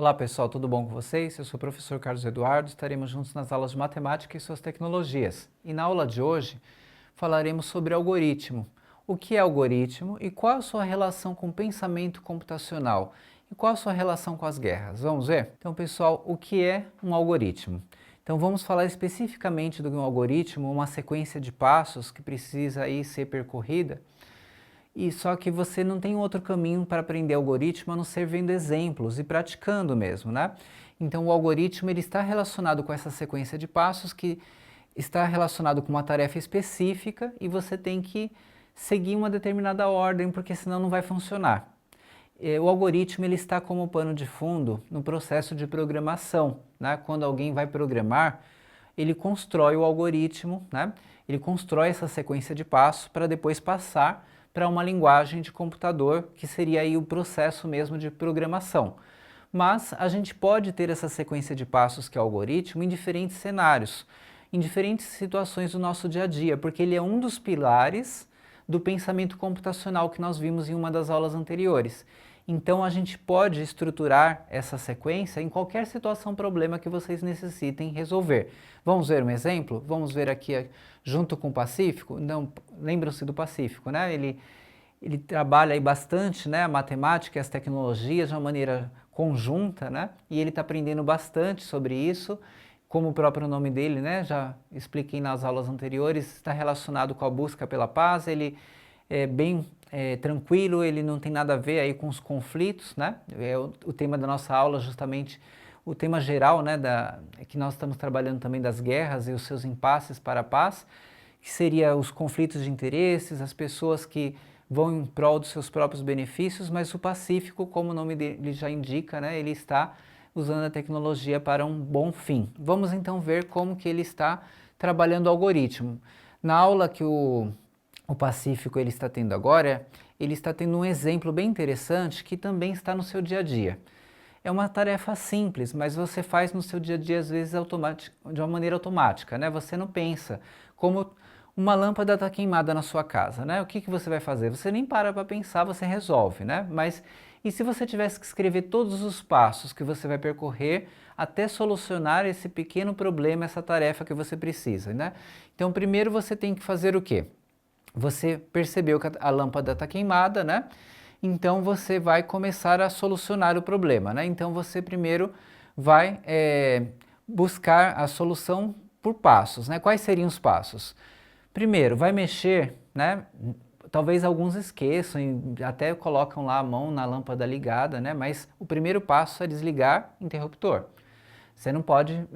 Olá pessoal, tudo bom com vocês? Eu sou o professor Carlos Eduardo, estaremos juntos nas aulas de matemática e suas tecnologias. E na aula de hoje falaremos sobre algoritmo. O que é algoritmo e qual a sua relação com o pensamento computacional? E qual a sua relação com as guerras? Vamos ver? Então pessoal, o que é um algoritmo? Então vamos falar especificamente do que é um algoritmo, uma sequência de passos que precisa aí ser percorrida. E só que você não tem outro caminho para aprender algoritmo a não ser vendo exemplos e praticando mesmo, né? Então o algoritmo ele está relacionado com essa sequência de passos que está relacionado com uma tarefa específica e você tem que seguir uma determinada ordem porque senão não vai funcionar. O algoritmo ele está como pano de fundo no processo de programação, né? Quando alguém vai programar, ele constrói o algoritmo, né? Ele constrói essa sequência de passos para depois passar para uma linguagem de computador, que seria aí o processo mesmo de programação. Mas a gente pode ter essa sequência de passos que é o algoritmo em diferentes cenários, em diferentes situações do nosso dia a dia, porque ele é um dos pilares do pensamento computacional que nós vimos em uma das aulas anteriores. Então a gente pode estruturar essa sequência em qualquer situação, problema que vocês necessitem resolver. Vamos ver um exemplo? Vamos ver aqui junto com o Pacífico. Não, lembram-se do Pacífico, né? Ele trabalha aí bastante, né, a matemática e as tecnologias de uma maneira conjunta, né? E ele está aprendendo bastante sobre isso. Como o próprio nome dele, né, já expliquei nas aulas anteriores, está relacionado com a busca pela paz. Ele é bem tranquilo, ele não tem nada a ver aí com os conflitos, né? É o tema da nossa aula justamente, o tema geral, né, que nós estamos trabalhando também das guerras e os seus impasses para a paz, que seria os conflitos de interesses, as pessoas que vão em prol dos seus próprios benefícios, mas o Pacífico, como o nome dele já indica, né, ele está usando a tecnologia para um bom fim. Vamos então ver como que ele está trabalhando o algoritmo. Na aula que o Pacífico ele está tendo agora, ele está tendo um exemplo bem interessante que também está no seu dia a dia. É uma tarefa simples, mas você faz no seu dia a dia às vezes de uma maneira automática, né? Você não pensa como uma lâmpada está queimada na sua casa, né? O que você vai fazer? Você nem para pensar, você resolve, né? Mas e se você tivesse que escrever todos os passos que você vai percorrer até solucionar esse pequeno problema, essa tarefa que você precisa, né? Então primeiro você tem que fazer o quê? Você percebeu que a lâmpada está queimada, né? Então você vai começar a solucionar o problema, né? Então você primeiro vai buscar a solução por passos, né? Quais seriam os passos? Primeiro, vai mexer, né? Talvez alguns esqueçam e até colocam lá a mão na lâmpada ligada, né? Mas o primeiro passo é desligar o interruptor. Você não pode...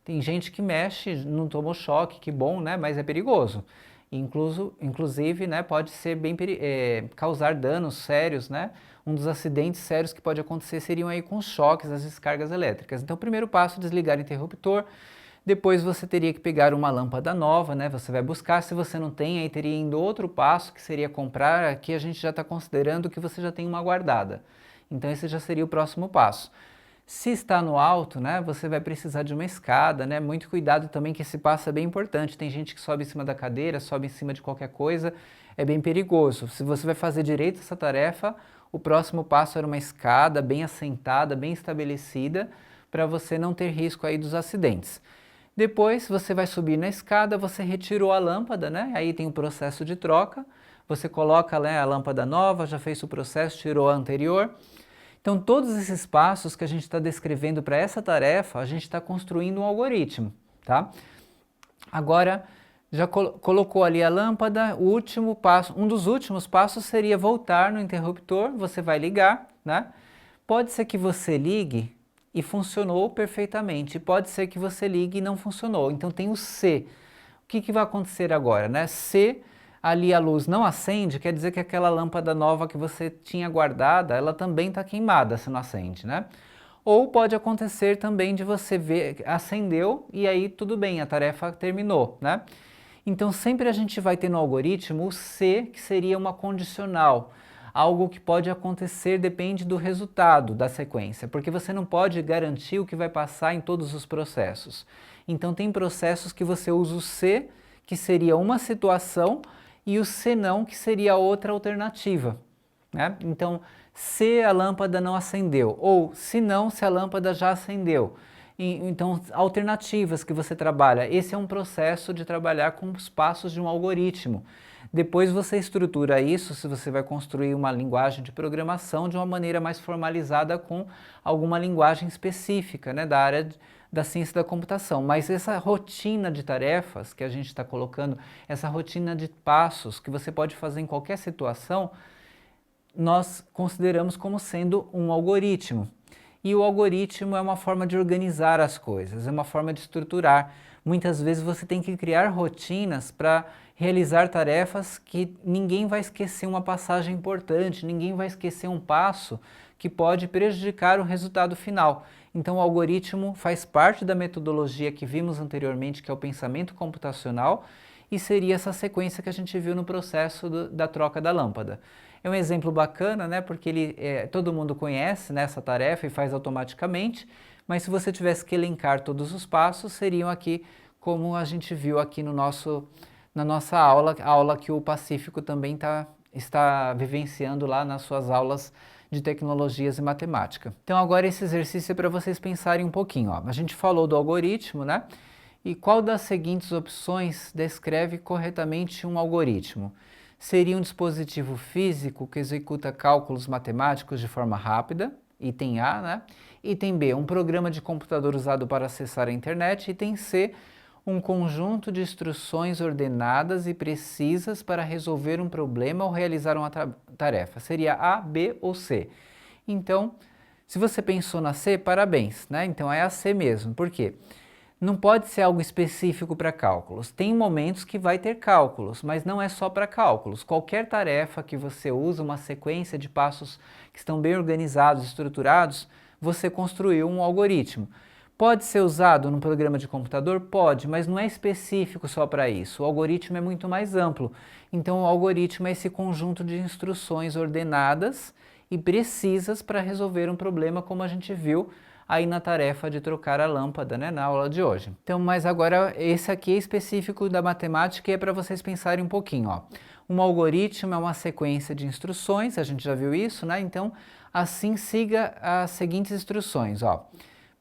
tem gente que mexe, não tomou choque, que bom, né? Mas é perigoso. Inclusive, né, pode ser causar danos sérios, né? Um dos acidentes sérios que pode acontecer seriam aí com os choques, as descargas elétricas. Então, o primeiro passo é desligar o interruptor. Depois você teria que pegar uma lâmpada nova, né? Você vai buscar, se você não tem, aí teria indo outro passo, que seria comprar. Aqui a gente já está considerando que você já tem uma guardada. Então esse já seria o próximo passo. Se está no alto, né, você vai precisar de uma escada, né? Muito cuidado também que esse passo é bem importante. Tem gente que sobe em cima da cadeira, sobe em cima de qualquer coisa, é bem perigoso. Se você vai fazer direito essa tarefa, o próximo passo era uma escada bem assentada, bem estabelecida, para você não ter risco aí dos acidentes. Depois você vai subir na escada, você retirou a lâmpada, né? Aí tem o processo de troca, você coloca, né, a lâmpada nova, já fez o processo, tirou a anterior. Então todos esses passos que a gente está descrevendo para essa tarefa, a gente está construindo um algoritmo, tá? Agora, já colocou ali a lâmpada, o último passo, um dos últimos passos seria voltar no interruptor, você vai ligar, né? Pode ser que você ligue e funcionou perfeitamente. Pode ser que você ligue e não funcionou. Então tem o C. O que vai acontecer agora, né? Se ali a luz não acende, quer dizer que aquela lâmpada nova que você tinha guardada, ela também está queimada se não acende, né? Ou pode acontecer também de você ver, acendeu e aí tudo bem, a tarefa terminou, né? Então sempre a gente vai ter no algoritmo o C, que seria uma condicional. Algo que pode acontecer depende do resultado da sequência, porque você não pode garantir o que vai passar em todos os processos. Então tem processos que você usa o se, que seria uma situação, e o senão, que seria outra alternativa. né? Então, se a lâmpada não acendeu, ou se não, se a lâmpada já acendeu. Então, alternativas que você trabalha. Esse é um processo de trabalhar com os passos de um algoritmo. Depois você estrutura isso, se você vai construir uma linguagem de programação de uma maneira mais formalizada com alguma linguagem específica, né, da área da ciência da computação. Mas essa rotina de tarefas que a gente está colocando, essa rotina de passos que você pode fazer em qualquer situação, nós consideramos como sendo um algoritmo. E o algoritmo é uma forma de organizar as coisas, é uma forma de estruturar. Muitas vezes você tem que criar rotinas para realizar tarefas que ninguém vai esquecer uma passagem importante, ninguém vai esquecer um passo que pode prejudicar o resultado final. Então o algoritmo faz parte da metodologia que vimos anteriormente, que é o pensamento computacional, e seria essa sequência que a gente viu no processo da troca da lâmpada. É um exemplo bacana, né, porque todo mundo conhece, né, essa tarefa e faz automaticamente, mas se você tivesse que elencar todos os passos, seriam aqui como a gente viu aqui na nossa aula, a aula que o Pacífico também está vivenciando lá nas suas aulas de tecnologias e matemática. Então agora esse exercício é para vocês pensarem um pouquinho. Ó. A gente falou do algoritmo, né? E qual das seguintes opções descreve corretamente um algoritmo? Seria um dispositivo físico que executa cálculos matemáticos de forma rápida, item A, né? Item B, um programa de computador usado para acessar a internet. Item C, um conjunto de instruções ordenadas e precisas para resolver um problema ou realizar uma tarefa. Seria A, B ou C. Então, se você pensou na C, parabéns, né? Então é a C mesmo. Por quê? Não pode ser algo específico para cálculos. Tem momentos que vai ter cálculos, mas não é só para cálculos. Qualquer tarefa que você usa, uma sequência de passos que estão bem organizados, estruturados, você construiu um algoritmo. Pode ser usado num programa de computador? Pode, mas não é específico só para isso. O algoritmo é muito mais amplo. Então, o algoritmo é esse conjunto de instruções ordenadas e precisas para resolver um problema, como a gente viu aí na tarefa de trocar a lâmpada, né, na aula de hoje. Então, mas agora esse aqui é específico da matemática e é para vocês pensarem um pouquinho, ó. Um algoritmo é uma sequência de instruções, a gente já viu isso, né? Então, assim siga as seguintes instruções, ó.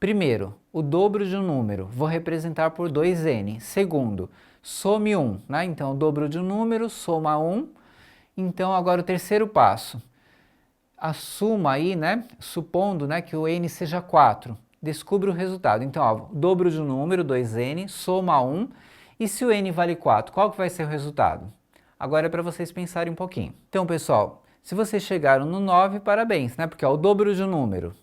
Primeiro, o dobro de um número, vou representar por 2n. Segundo, some 1, né? Então, o dobro de um número, soma 1. Então, agora o terceiro passo. Assuma aí, né, supondo, né, que o n seja 4, descubra o resultado. Então, ó, dobro de um número, 2n, soma 1, e se o n vale 4, qual que vai ser o resultado? Agora é para vocês pensarem um pouquinho. Então, pessoal, se vocês chegaram no 9, parabéns, né, porque ó, o dobro de um número,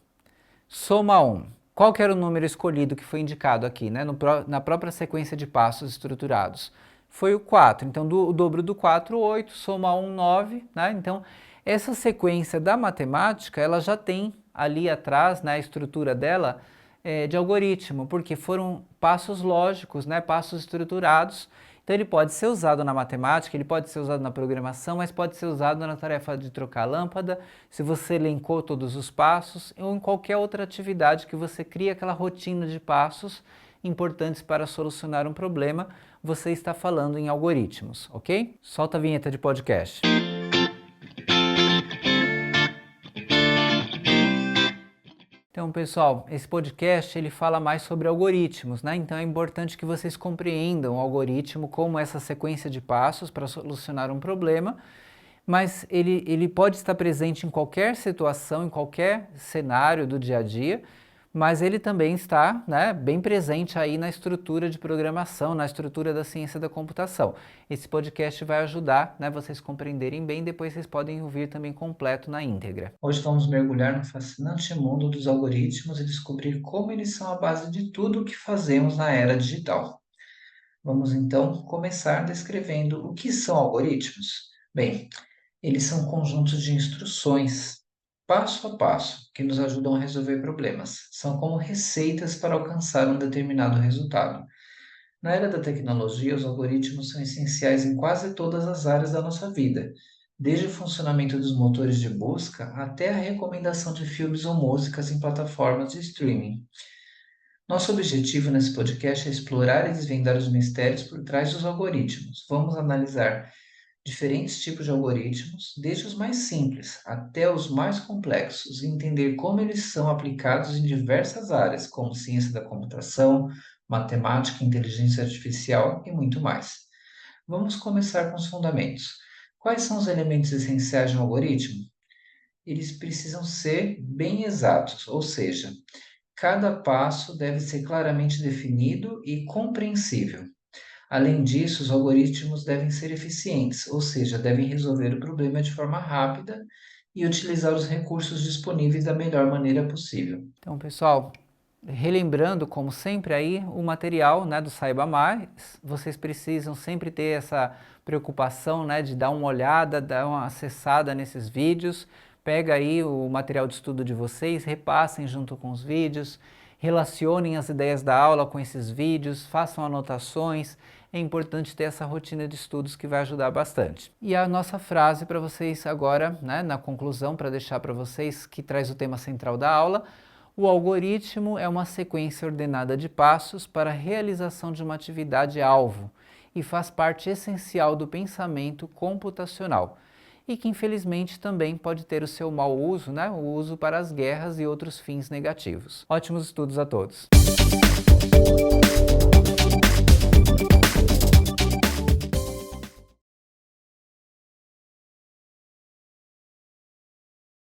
soma 1. Qual que era o número escolhido que foi indicado aqui, né, na própria sequência de passos estruturados? Foi o 4. Então, o dobro do 4, 8, soma 1, 9, né? Então, essa sequência da matemática, ela já tem ali atrás, na estrutura dela, de algoritmo, porque foram passos lógicos, né, passos estruturados. Então ele pode ser usado na matemática, ele pode ser usado na programação, mas pode ser usado na tarefa de trocar a lâmpada, se você elencou todos os passos, ou em qualquer outra atividade que você cria aquela rotina de passos importantes para solucionar um problema, você está falando em algoritmos, ok? Solta a vinheta de podcast. Então, pessoal, esse podcast ele fala mais sobre algoritmos, né? Então é importante que vocês compreendam o algoritmo como essa sequência de passos para solucionar um problema, mas ele pode estar presente em qualquer situação, em qualquer cenário do dia a dia, mas ele também está, né, bem presente aí na estrutura de programação, na estrutura da ciência da computação. Esse podcast vai ajudar, né, vocês compreenderem bem, depois vocês podem ouvir também completo na íntegra. Hoje vamos mergulhar no fascinante mundo dos algoritmos e descobrir como eles são a base de tudo o que fazemos na era digital. Vamos então começar descrevendo o que são algoritmos. Bem, eles são conjuntos de instruções, passo a passo, que nos ajudam a resolver problemas. São como receitas para alcançar um determinado resultado. Na era da tecnologia, os algoritmos são essenciais em quase todas as áreas da nossa vida, desde o funcionamento dos motores de busca até a recomendação de filmes ou músicas em plataformas de streaming. Nosso objetivo nesse podcast é explorar e desvendar os mistérios por trás dos algoritmos. Vamos analisar diferentes tipos de algoritmos, desde os mais simples até os mais complexos, e entender como eles são aplicados em diversas áreas, como ciência da computação, matemática, inteligência artificial e muito mais. Vamos começar com os fundamentos. Quais são os elementos essenciais de um algoritmo? Eles precisam ser bem exatos, ou seja, cada passo deve ser claramente definido e compreensível. Além disso, os algoritmos devem ser eficientes, ou seja, devem resolver o problema de forma rápida e utilizar os recursos disponíveis da melhor maneira possível. Então, pessoal, relembrando, como sempre aí, o material, né, do Saiba Mais, vocês precisam sempre ter essa preocupação, né, de dar uma olhada, dar uma acessada nesses vídeos, pega aí o material de estudo de vocês, repassem junto com os vídeos, relacionem as ideias da aula com esses vídeos, façam anotações. É importante ter essa rotina de estudos que vai ajudar bastante. E a nossa frase para vocês agora, né, na conclusão, para deixar para vocês, que traz o tema central da aula: o algoritmo é uma sequência ordenada de passos para a realização de uma atividade-alvo e faz parte essencial do pensamento computacional, e que infelizmente também pode ter o seu mau uso, né? O uso para as guerras e outros fins negativos. Ótimos estudos a todos!